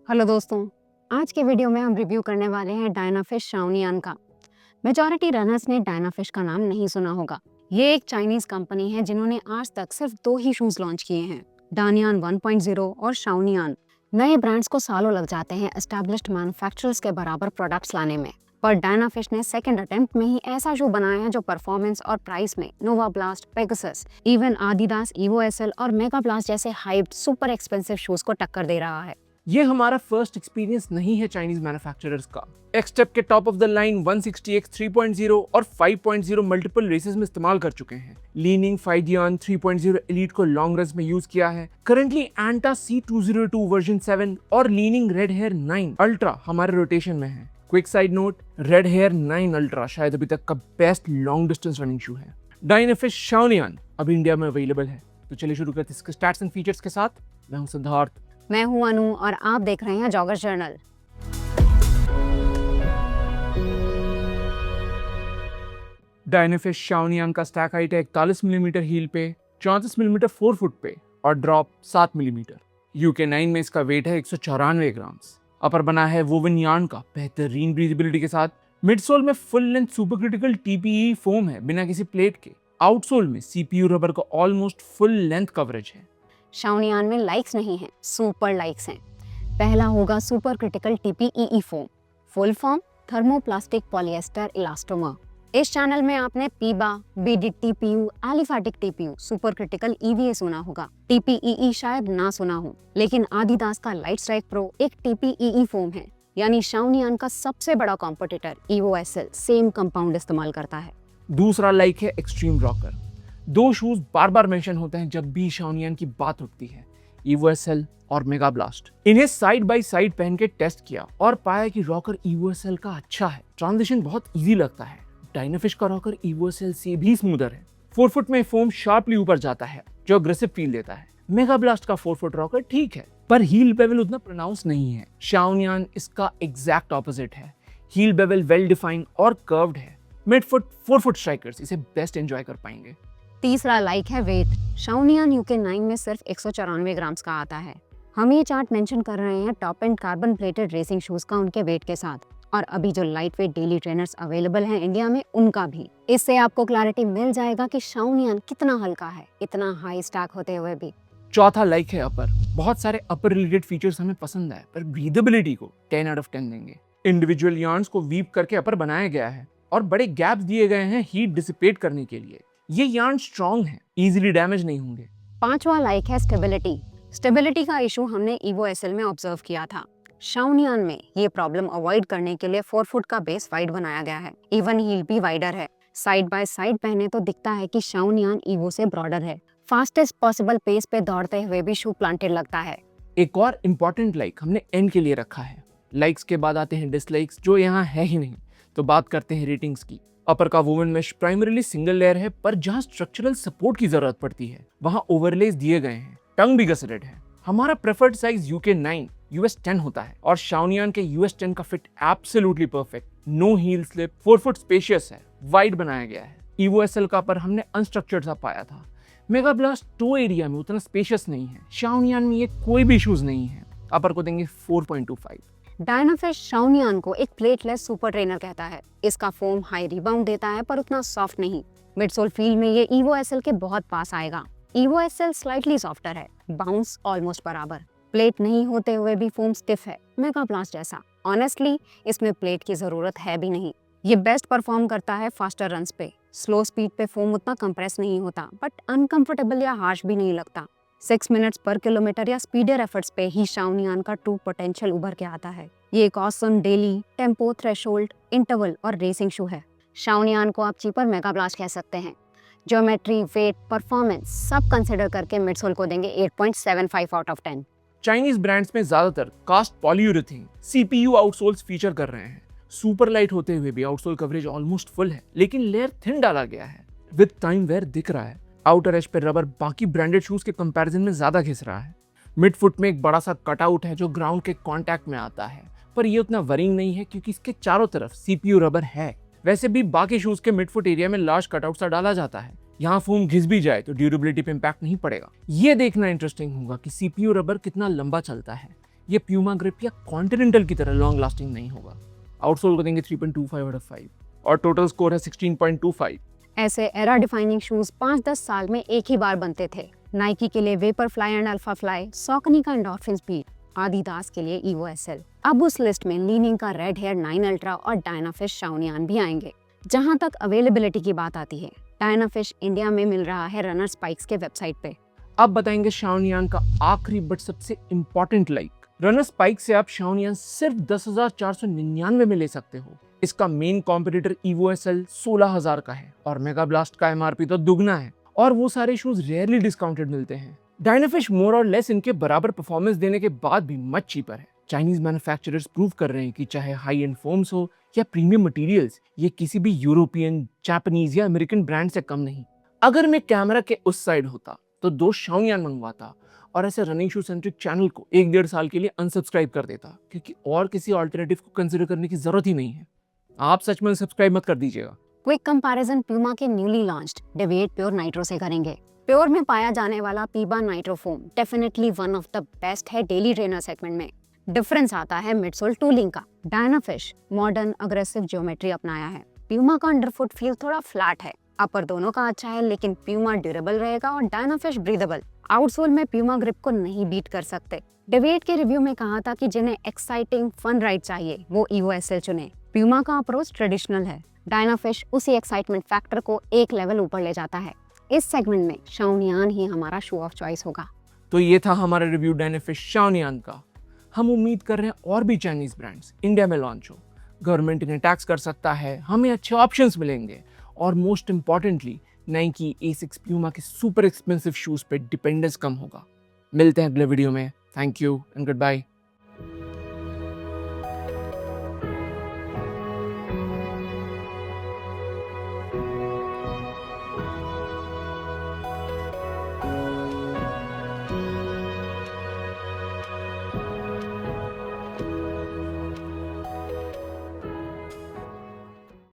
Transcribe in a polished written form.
Hello दोस्तों, आज के वीडियो में हम रिव्यू करने वाले हैं डायनाफिश शाओनियान का। मेजॉरिटी रनर्स ने डायनाफिश का नाम नहीं सुना होगा। ये एक चाइनीज कंपनी है जिन्होंने आज तक सिर्फ 2 ही शूज लॉन्च किए हैं, डानियान 1.0 और शाओनियान। नए ब्रांड्स को सालों लग जाते हैं एस्टैब्लिश्ड मैन्युफैक्चरर्स के बराबर प्रोडक्ट्स लाने में, पर डायनाफिश ने सेकंड अटेम्प्ट में ही ऐसा शू बनाया है जो परफॉर्मेंस और प्राइस में Nova Blast, Pegasus, even Adidas Evo SL और मेगा ब्लास्ट जैसे हाइप्ड सुपर एक्सपेंसिव शूज को टक्कर दे रहा है। ये हमारा फर्स्ट एक्सपीरियंस नहीं है चाइनीज मैन्युफैक्चरर्स का। एक्सटेप के top of the line 160X 3.0 और 5.0 मल्टीपल रेसेस में इस्तेमाल कर चुके हैं। लीनिंग फाइडियन 3.0 एलीट को लॉन्ग रन्स में यूज किया है। करंटली एंटा C202 वर्जन 7 और लीनिंग रेड हेयर 9 अल्ट्रा हमारे रोटेशन में है। Quick side note, red hare 9 ultra शायद अभी तक का best long distance running shoe है। डायनाफिश शाओनियान अभी इंडिया में अवेलेबल है। तो चलिए शुरू करते हैं इसके स्टैट्स एंड फीचर्स के साथ। मैं हूं सिद्धार्थ। मैं हूं अनु और आप देख रहे हैं जॉगर्स जर्नल। डायनाफिश शाओनियान का स्टैक हाइट है 41 मिलीमीटर हील पे, 34 मिलीमीटर 4 फुट पे और ड्रॉप 7 मिलीमीटर। UK9 में इसका वेट है 194 ग्राम्स। अपर बना है वोवन यार्न का बेहतरीन ब्रीदेबिलिटी के साथ। मिडसोल में full length super critical TPE foam है बिना किसी प्लेट के। आउटसोल में CPU रबर का ऑलमोस्ट फुल लेंथ कवरेज है। शाओनियान में लाइक्स नहीं हैं, सुपर लाइक्स हैं। पहला होगा super critical TPEE foam, full form thermoplastic polyester elastomer. इस चैनल में आपने पीबा, BD TPU, aliphatic TPU, super critical EVA सुना होगा। TPEE शायद ना सुना हो, लेकिन आदिदास का लाइट स्ट्राइक प्रो एक TPEE फोम है, यानी शाओनियान का सबसे बड़ा competitor evo SL same compound इस्तेमाल करता है। दूसरा लाइक है एक्सट्रीम रॉकर। 2 शूज बार बार मेंशन होते हैं जब भी शाओनियान की बात उठती है, ईवो एसएल और मेगा ब्लास्ट। इन्हें साइड बाय साइड पहन के टेस्ट किया और पाया कि रॉकर ईवो एसएल का अच्छा है। ट्रांजिशन बहुत इजी लगता है। डायनाफिश का रॉकर ईवो एसएल से भी स्मूदर है। 4 फुट में फोम शार्पली ऊपर जाता है जो अग्रेसिव फील देता है। मेगा ब्लास्ट का 4 फुट रॉकर ठीक है, पर हील बेवल उतना प्रोनाउंस नहीं है। शाओनियान इसका एग्जैक्ट ऑपोजिट है। हील बेवल वेल डिफाइंड और कर्व्ड है। मिड फुट 4 फुट स्ट्राइकर्स इसे बेस्ट एंजॉय कर पाएंगे। तीसरा लाइक है वेट। शाओनियान UK9 में सिर्फ 194 ग्राम्स का आता है। हम ये चार्ट मेंशन कर रहे हैं top and carbon plated racing shoes का उनके वेट के साथ, और अभी जो light weight daily trainers available हैं इंडिया में उनका भी। इससे आपको क्लैरिटी मिल जाएगा कि शाओनियान कितना हल्का है, इतना हाई स्टैक होते हुए भी। चौथा लाइक है अपर। बहुत सारे अपर रिलेटेड फीचर्स हमें पसंद आए, पर ब्रीदेबिलिटी को 10 आउट ऑफ 10 देंगे। इंडिविजुअल यार्न्स को वीव करके अपर बनाया गया है और बड़े गैप्स दिए गए हैं हीट डिसिपेट करने के लिए। ये यार्न स्ट्रॉन्ग है, इजीली डैमेज नहीं होंगे। पांचवा लाइक है स्टेबिलिटी। स्टेबिलिटी का इशू हमने ईवो एसएल में ऑब्जर्व किया था। शाओनियान में ये प्रॉब्लम अवॉइड करने के लिए 4 फुट का बेस वाइड बनाया गया है। इवन हील भी वाइडर है। साइड बाय साइड पहने तो दिखता है कि शाओनियान ईवो से ब्रॉडर है। फास्टेस्ट पॉसिबल पेस पे दौड़ते हुए भी शू प्लांटेड लगता है। एक और इम्पोर्टेंट लाइक हमने एंड के लिए रखा है। लाइक्स के बाद आते हैं डिसलाइक्स, जो यहाँ है ही नहीं। तो बात करते हैं रेटिंग्स की। अपर का woven mesh primarily single layer है, पर जहां स्ट्रक्चरल सपोर्ट की जरूरत पड़ती है वहां ओवरलेस दिए गए हैं। टंग भी गसेटेड है। हमारा प्रेफर्ड साइज UK9 US10 होता है और शाओनियान के US10 का fit absolutely perfect. No heel slip, 4 foot spacious है, वाइड बनाया गया है। ईवो एसएल का पर हमने अनस्ट्रक्चर्ड सा पाया था। मेगा ब्लास्ट टो एरिया में उतना स्पेशियस नहीं है। शाओनियान में ये कोई भी इश्यूज नहीं है। अपर को देंगे 4.25। डायनाफिश शाओनियान को एक प्लेटलेस सुपर ट्रेनर कहता है। इसका फोम हाई रिबाउंड देता है पर उतना सॉफ्ट नहीं। मिडसोल फील में ये ईवो एसएल के बहुत पास आएगा। ईवो एसएल स्लाइटली सॉफ्टर है, बाउंस ऑलमोस्ट बराबर। प्लेट नहीं होते हुए भी फोम स्टिफ है, मेगा ब्लास्ट जैसा। ऑनेस्टली इसमें प्लेट की जरूरत है भी नहीं। ये बेस्ट परफॉर्म करता है फास्टर रन्स पे। स्लो स्पीड पे फोम उतना कंप्रेस नहीं होता, बट अनकंफर्टेबल या हार्श भी नहीं लगता। 6 मिनट्स पर किलोमीटर या स्पीडर एफर्ट्स पे ही शाओनियान का ट्रू पोटेंशियल उभर के आता है। ये एक awesome daily, tempo, threshold, interval और रेसिंग शू है। शाओनियान को आप चीपर मेगा ब्लास्ट कह सकते हैं। ज्योमेट्री, वेट, परफॉर्मेंस सब कंसिडर करके मिडसोल को देंगे 8.75 आउट ऑफ 10। चाइनीज ब्रांड्स में ज्यादातर कास्ट पॉलीयूरेथेन CPU आउटसोल्स फीचर कर रहे हैं। सुपर लाइट होते हुए भी आउटसोल कवरेज ऑलमोस्ट फुल है, लेकिन लेयर थिन डाला गया है। विद टाइम वेयर दिख रहा है। आउटर एज पे रबर बाकी ब्रांडेड शूज के कंपैरिजन में ज्यादा घिस रहा है। मिड फुट में एक बड़ा सा कटआउट है जो ग्राउंड के कांटेक्ट में आता है, पर ये उतना वरिंग नहीं है क्योंकि इसके चारों तरफ CPU रबर है। वैसे भी बाकी शूज के मिड फुट एरिया में लार्ज कटआउट सा डाला जाता है। यहाँ फोम घिस भी जाए तो ड्यूरेबिलिटी पे इम्पैक्ट नहीं पड़ेगा। ये देखना इंटरेस्टिंग होगा कि CPU रबर कितना लंबा चलता है। ये प्यूमा ग्रिप या कॉन्टिनेंटल की तरह लॉन्ग लास्टिंग नहीं होगा। आउटसोल को देंगे 3.25 आउट ऑफ 5 और टोटल स्कोर है 16.25। ऐसे एरा डिफाइनिंग शूज 5-10 साल में एक ही बार बनते थे। नाइकी के लिए Vaporfly and Alphafly, Saucony का एंडोर्फिन स्पीड, आदिदास के लिए ईवो एसएल। अब उस लिस्ट में लीनिंग का रेड हेयर 9 अल्ट्रा और डायनाफिश शाओनियान भी आएंगे। जहां तक अवेलेबिलिटी की बात आती है, डायनाफिश इंडिया में मिल रहा है रनर स्पाइक्स के वेबसाइट पे। अब बताएंगे शाओनियान का आखिरी बट सबसे इम्पोर्टेंट लाइक। रनर स्पाइक से आप शाओनियान सिर्फ 10,499 में ले सकते हो। इसका मेन कॉम्पिटिटर ईवो एसएल 16,000 का है और मेगा ब्लास्ट का एमआरपी तो दुगना है, और वो सारे शूज रेयरली डिस्काउंटेड मिलते हैं। डायनाफिश मोर और लेस इनके बराबर परफॉर्मेंस देने के बाद भी मच चीपर है। चाइनीज मैन्युफैक्चरर्स प्रूव कर रहे हैं कि चाहे हाई एंड फोम्स हो या प्रीमियम मटेरियल्स, ये किसी भी यूरोपियन, जापानीज या अमेरिकन ब्रांड से कम नहीं। अगर मैं कैमरा के उस साइड होता तो 2 शाओनियान मंगवाता और ऐसे रनिंग शू सेंट्रिक चैनल को 1-1.5 साल के लिए अनसब्सक्राइब कर देता, क्योंकि और किसी ऑल्टरनेटिव को कंसिडर करने की जरूरत ही नहीं है। आप सच में सब्सक्राइब मत कर दीजिएगा। क्विक कंपैरिजन प्यूमा के newly launched deviate pure nitro से करेंगे। प्योर में पाया जाने वाला पीबा nitro foam definitely one of the best है डेली ट्रेनर सेगमेंट में। डिफरेंस आता है मिडसोल टूलिंग का। डायनाफिश मॉडर्न अग्रेसिव ज्योमेट्री अपनाया है। प्यूमा का अंडरफुट फील थोड़ा फ्लैट है। अपर दोनों का अच्छा है, लेकिन प्यूमा ड्यूरेबल रहेगा और डायनाफिश ब्रीदेबल। आउटसोल में प्यूमा ग्रिप को नहीं बीट कर सकते। डेविएट के रिव्यू में कहा था कि जिन्हें एक्साइटिंग फन राइड चाहिए वो ईवो एसएल चुने। प्यूमा का अप्रोच ट्रेडिशनल है। डायनाफिश उसी एक्साइटमेंट फैक्टर को एक लेवल ऊपर ले जाता है। इस सेगमेंट में शाओनियान ही हमारा शो ऑफ चॉइस होगा। तो ये था हमारा रिव्यू डायनाफिश शाओनियान का। हम उम्मीद कर रहे हैं और भी चाइनीज ब्रांड्स इंडिया में लॉन्च हो। गवर्नमेंट इन्हें टैक्स कर सकता है, हमें अच्छे ऑप्शंस मिलेंगे, और मोस्ट इंपॉर्टेंटली नाइकी, एसिक्स, प्यूमा के सुपर एक्सपेंसिव शूज पे डिपेंडेंस कम होगा। मिलते हैं अगले वीडियो में। Thank you and good bye.